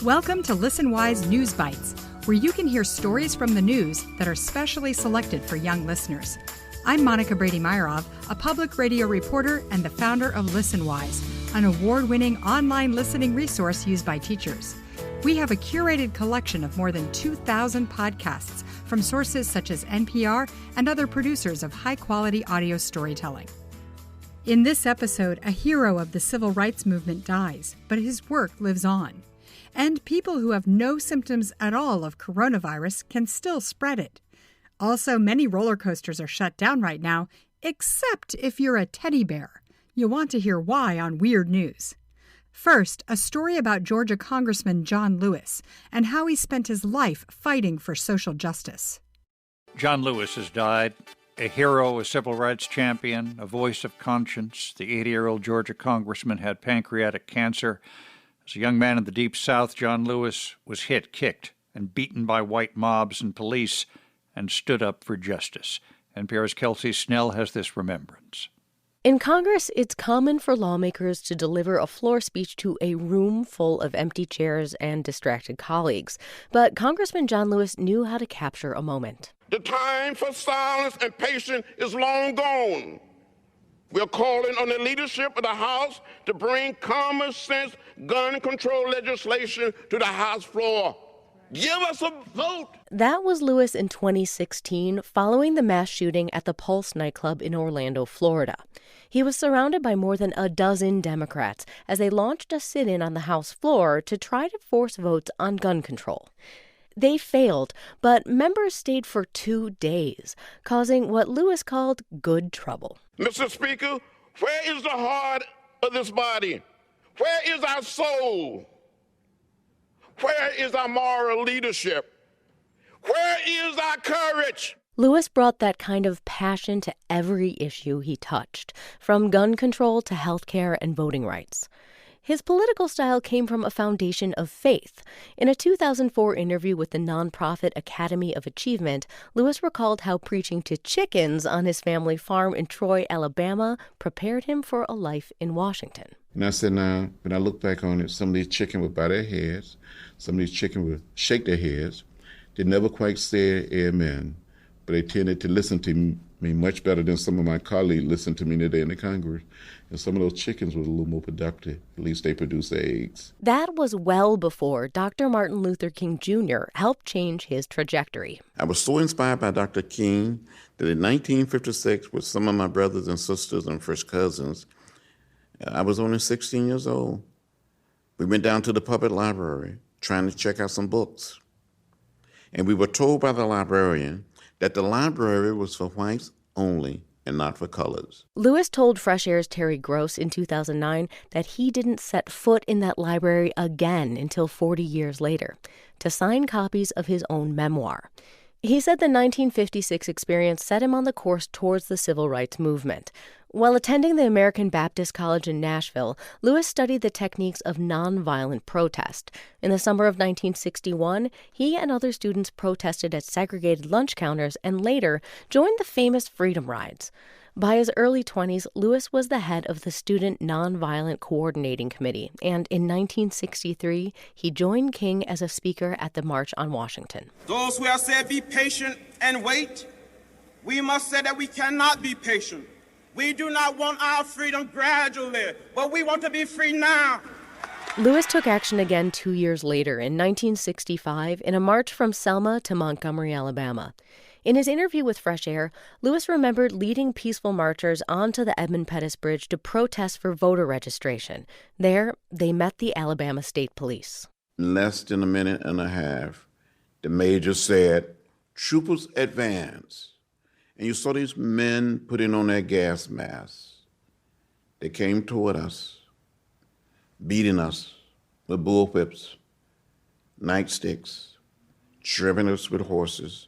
Welcome to Listenwise News Bites, where you can hear stories from the news that are specially selected for young listeners. I'm Monica Brady-Meyerov, a public radio reporter and the founder of Listenwise, an award-winning online listening resource used by teachers. We have a curated collection of more than 2,000 podcasts from sources such as NPR and other producers of high-quality audio storytelling. In this episode, a hero of the civil rights movement dies, but his work lives on. And people who have no symptoms at all of coronavirus can still spread it. Also, many roller coasters are shut down right now, except if you're a teddy bear. You'll want to hear why on Weird News. First, a story about Georgia Congressman John Lewis and how he spent his life fighting for social justice. John Lewis has died, a hero, a civil rights champion, a voice of conscience. The 80-year-old Georgia congressman had pancreatic cancer. As a young man in the Deep South, John Lewis was hit, kicked, and beaten by white mobs and police and stood up for justice. NPR's Kelsey Snell has this remembrance. In Congress, it's common for lawmakers to deliver a floor speech to a room full of empty chairs and distracted colleagues. But Congressman John Lewis knew how to capture a moment. The time for silence and patience is long gone. We're calling on the leadership of the House to bring common sense gun control legislation to the House floor. Give us a vote. That was Lewis in 2016, following the mass shooting at the Pulse nightclub in Orlando, Florida. He was surrounded by more than a dozen Democrats as they launched a sit-in on the House floor to try to force votes on gun control. They failed, but members stayed for 2 days, causing what Lewis called good trouble. Mr. Speaker, where is the heart of this body? Where is our soul? Where is our moral leadership? Where is our courage? Lewis brought that kind of passion to every issue he touched, from gun control to health care and voting rights. His political style came from a foundation of faith. In a 2004 interview with the nonprofit Academy of Achievement, Lewis recalled how preaching to chickens on his family farm in Troy, Alabama, prepared him for a life in Washington. And I said, now, when I look back on it, some of these chickens would bow their heads, some of these chickens would shake their heads. They never quite said amen, but they tended to listen to me much better than some of my colleagues listened to me today in the Congress. And some of those chickens were a little more productive. At least they produce eggs. That was well before Dr. Martin Luther King Jr. helped change his trajectory. I was so inspired by Dr. King that in 1956, with some of my brothers and sisters and first cousins, I was only 16 years old. We went down to the public library trying to check out some books. And we were told by the librarian that the library was for whites only and not for colors. Lewis told Fresh Air's Terry Gross in 2009 that he didn't set foot in that library again until 40 years later to sign copies of his own memoir. He said the 1956 experience set him on the course towards the civil rights movement. While attending the American Baptist College in Nashville, Lewis studied the techniques of nonviolent protest. In the summer of 1961, he and other students protested at segregated lunch counters and later joined the famous Freedom Rides. By his early 20s, Lewis was the head of the Student Nonviolent Coordinating Committee, and in 1963, he joined King as a speaker at the March on Washington. Those who have said be patient and wait, we must say that we cannot be patient. We do not want our freedom gradually, but we want to be free now. Lewis took action again 2 years later, in 1965, in a march from Selma to Montgomery, Alabama. In his interview with Fresh Air, Lewis remembered leading peaceful marchers onto the Edmund Pettus Bridge to protest for voter registration. There, they met the Alabama State Police. In less than a minute and a half, the major said, "Troopers advance." And you saw these men putting on their gas masks. They came toward us, beating us with bullwhips, nightsticks, driving us with horses,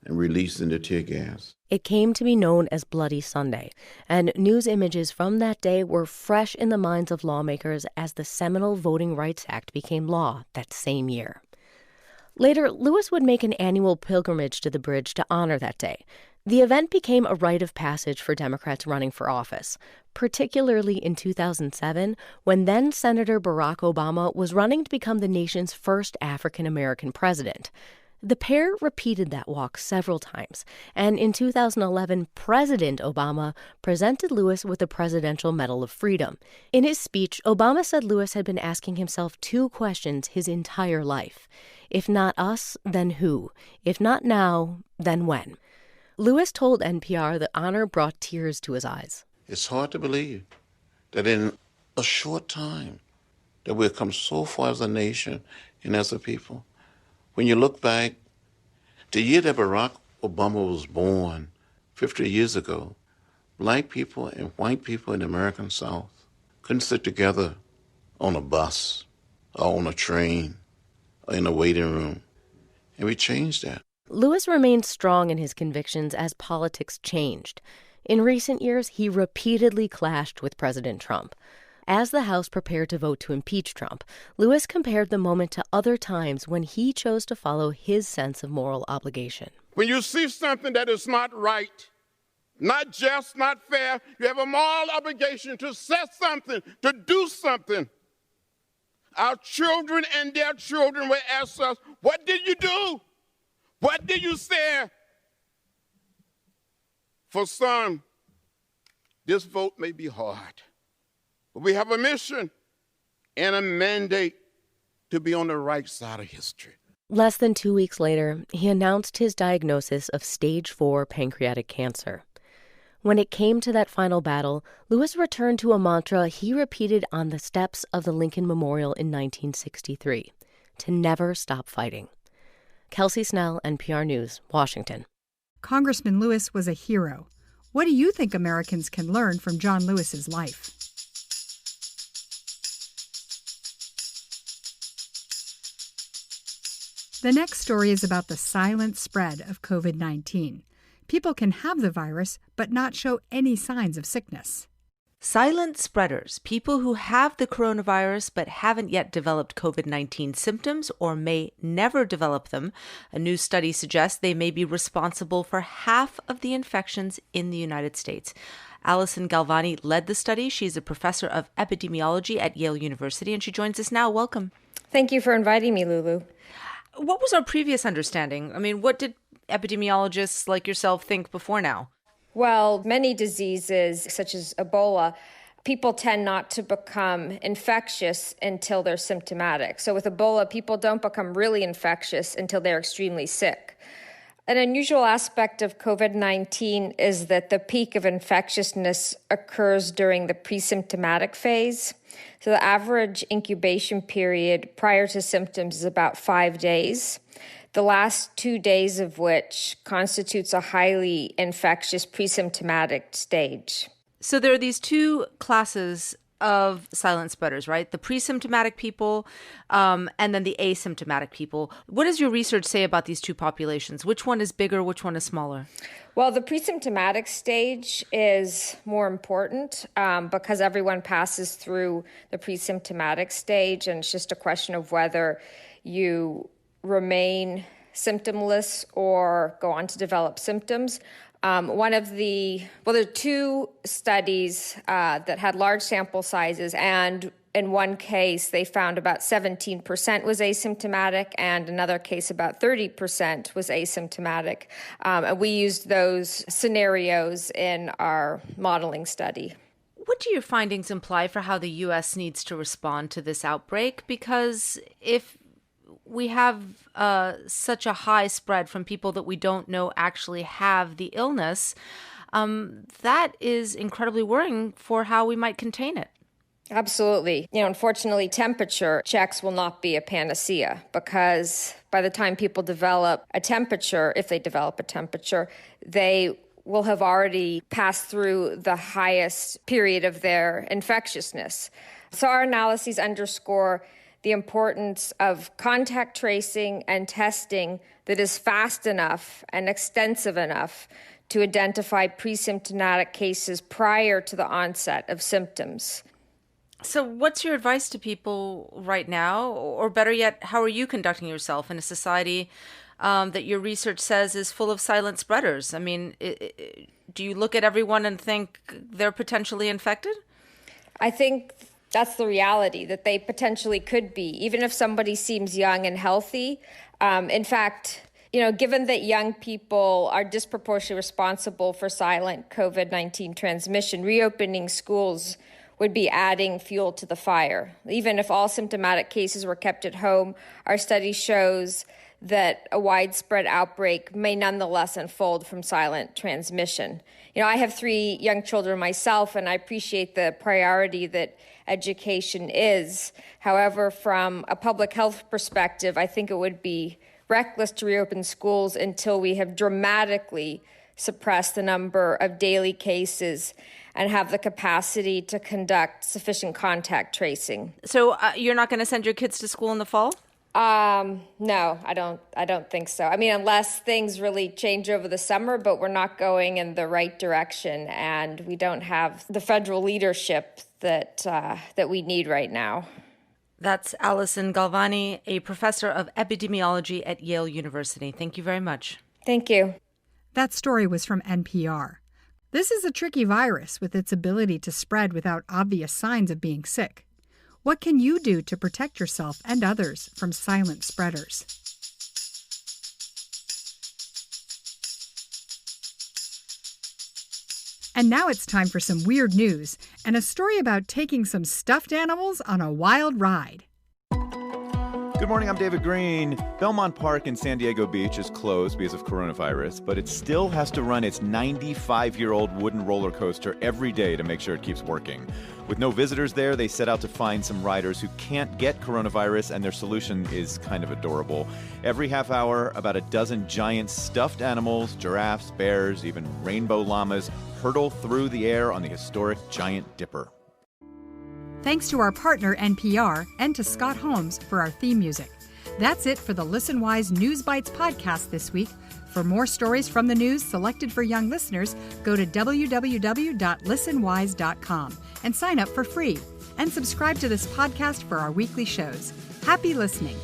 and releasing the tear gas. It came to be known as Bloody Sunday, and news images from that day were fresh in the minds of lawmakers as the seminal Voting Rights Act became law that same year. Later, Lewis would make an annual pilgrimage to the bridge to honor that day. The event became a rite of passage for Democrats running for office, particularly in 2007, when then-Senator Barack Obama was running to become the nation's first African-American president. The pair repeated that walk several times, and in 2011, President Obama presented Lewis with the Presidential Medal of Freedom. In his speech, Obama said Lewis had been asking himself two questions his entire life. If not us, then who? If not now, then when? Lewis told NPR the honor brought tears to his eyes. It's hard to believe that in a short time that we've come so far as a nation and as a people. When you look back, the year that Barack Obama was born, 50 years ago, black people and white people in the American South couldn't sit together on a bus or on a train or in a waiting room. And we changed that. Lewis remained strong in his convictions as politics changed. In recent years, he repeatedly clashed with President Trump. As the House prepared to vote to impeach Trump, Lewis compared the moment to other times when he chose to follow his sense of moral obligation. When you see something that is not right, not just, not fair, you have a moral obligation to say something, to do something. Our children and their children will ask us, what did you do? What did you say? For some, this vote may be hard, but we have a mission and a mandate to be on the right side of history. Less than 2 weeks later, he announced his diagnosis of stage 4 pancreatic cancer. When it came to that final battle, Lewis returned to a mantra he repeated on the steps of the Lincoln Memorial in 1963, to never stop fighting. Kelsey Snell, NPR News, Washington. Congressman Lewis was a hero. What do you think Americans can learn from John Lewis's life? The next story is about the silent spread of COVID-19. People can have the virus but not show any signs of sickness. Silent spreaders, people who have the coronavirus but haven't yet developed COVID-19 symptoms or may never develop them. A new study suggests they may be responsible for half of the infections in the United States. Allison Galvani led the study. She's a professor of epidemiology at Yale University, and she joins us now. Welcome. Thank you for inviting me, Lulu. What was our previous understanding? I mean, what did epidemiologists like yourself think before now? Well, many diseases, such as Ebola, people tend not to become infectious until they're symptomatic. So with Ebola, people don't become really infectious until they're extremely sick. An unusual aspect of COVID-19 is that the peak of infectiousness occurs during the pre-symptomatic phase. So the average incubation period prior to symptoms is about 5 days. The last 2 days of which constitutes a highly infectious pre-symptomatic stage. So there are these two classes of silent spreaders, right? The pre-symptomatic people and then the asymptomatic people. What does your research say about these two populations? Which one is bigger? Which one is smaller? Well, the pre-symptomatic stage is more important because everyone passes through the pre-symptomatic stage, and it's just a question of whether you remain symptomless or go on to develop symptoms. There are two studies that had large sample sizes, and in one case, they found about 17% was asymptomatic, and another case, about 30% was asymptomatic. And we used those scenarios in our modeling study. What do your findings imply for how the U.S. needs to respond to this outbreak? Because if we have such a high spread from people that we don't know actually have the illness, that is incredibly worrying for how we might contain it. Absolutely. Unfortunately, temperature checks will not be a panacea because by the time people develop a temperature, if they develop a temperature, they will have already passed through the highest period of their infectiousness. So our analyses underscore the importance of contact tracing and testing that is fast enough and extensive enough to identify pre-symptomatic cases prior to the onset of symptoms. So what's your advice to people right now? Or better yet, how are you conducting yourself in a society that your research says is full of silent spreaders. I mean, do you look at everyone and think they're potentially infected? I think that's the reality, that they potentially could be, even if somebody seems young and healthy. In fact, given that young people are disproportionately responsible for silent COVID-19 transmission, reopening schools would be adding fuel to the fire. Even if all symptomatic cases were kept at home, our study shows that a widespread outbreak may nonetheless unfold from silent transmission. I have 3 young children myself, and I appreciate the priority that education is. However, from a public health perspective, I think it would be reckless to reopen schools until we have dramatically suppressed the number of daily cases and have the capacity to conduct sufficient contact tracing. So you're not going to send your kids to school in the fall? No, I don't think so. I mean, unless things really change over the summer, but we're not going in the right direction, and we don't have the federal leadership that we need right now. That's Allison Galvani, a professor of epidemiology at Yale University. Thank you very much. Thank you. That story was from NPR. This is a tricky virus with its ability to spread without obvious signs of being sick. What can you do to protect yourself and others from silent spreaders? And now it's time for some weird news and a story about taking some stuffed animals on a wild ride. Good morning, I'm David Green. Belmont Park in San Diego Beach is closed because of coronavirus, but it still has to run its 95-year-old wooden roller coaster every day to make sure it keeps working. With no visitors there, they set out to find some riders who can't get coronavirus, and their solution is kind of adorable. Every half hour, about a dozen giant stuffed animals, giraffes, bears, even rainbow llamas, hurtle through the air on the historic Giant Dipper. Thanks to our partner, NPR, and to Scott Holmes for our theme music. That's it for the Listenwise News Bites podcast this week. For more stories from the news selected for young listeners, go to www.listenwise.com and sign up for free. And subscribe to this podcast for our weekly shows. Happy listening.